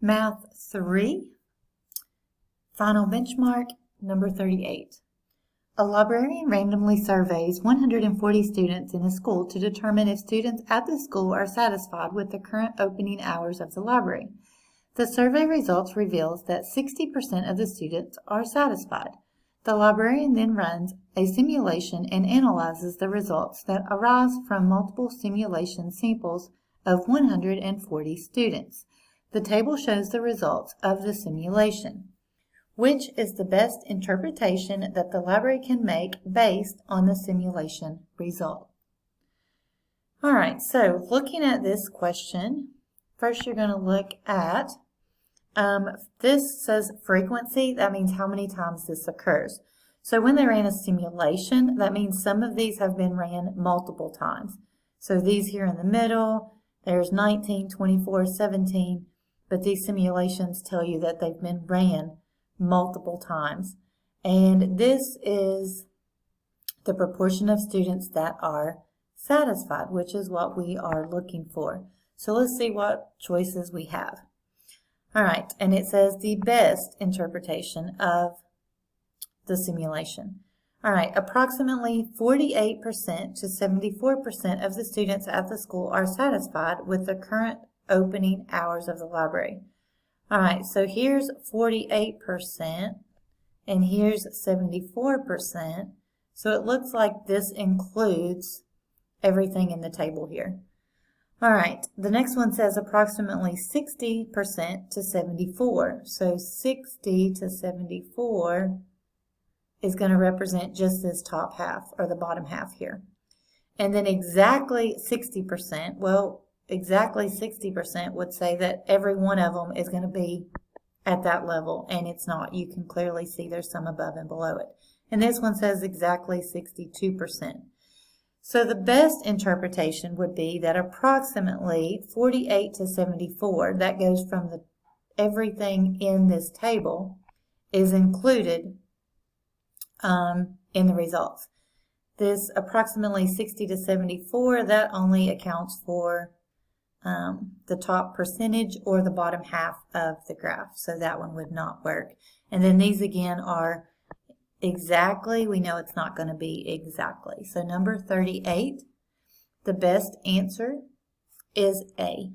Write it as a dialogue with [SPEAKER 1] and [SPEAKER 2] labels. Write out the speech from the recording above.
[SPEAKER 1] Math 3, final benchmark, number 38. A librarian randomly surveys 140 students in a school to determine if students at the school are satisfied with the current opening hours of the library. The survey results reveals that 60% of the students are satisfied. The librarian then runs a simulation and analyzes the results that arise from multiple simulation samples of 140 students. The table shows the results of the simulation. Which is the best interpretation that the library can make based on the simulation result? All right, so looking at this question, first you're going to look at, this says frequency. That means how many times this occurs. So when they ran a simulation, that means some of these have been ran multiple times. So these here in the middle, there's 19, 24, 17, but these simulations tell you that they've been ran multiple times. And this is the proportion of students that are satisfied, which is what we are looking for. So let's see what choices we have. All right, and it says the best interpretation of the simulation. All right, approximately 48% to 74% of the students at the school are satisfied with the current opening hours of the library. All right, so here's 48% and here's 74%. So it looks like this includes everything in the table here. All right, the next one says approximately 60% to 74. So 60 to 74 is going to represent just this top half or the bottom half here. And then exactly 60%, well, exactly 60% would say that every one of them is going to be at that level, and it's not. You can clearly see there's some above and below it. And this one says exactly 62%. So the best interpretation would be that approximately 48 to 74, that goes from everything in this table, is included in the results. This approximately 60 to 74, that only accounts for the top percentage or the bottom half of the graph. So that one would not work. And then these again are exactly. We know it's not going to be exactly. So number 38, the best answer is A.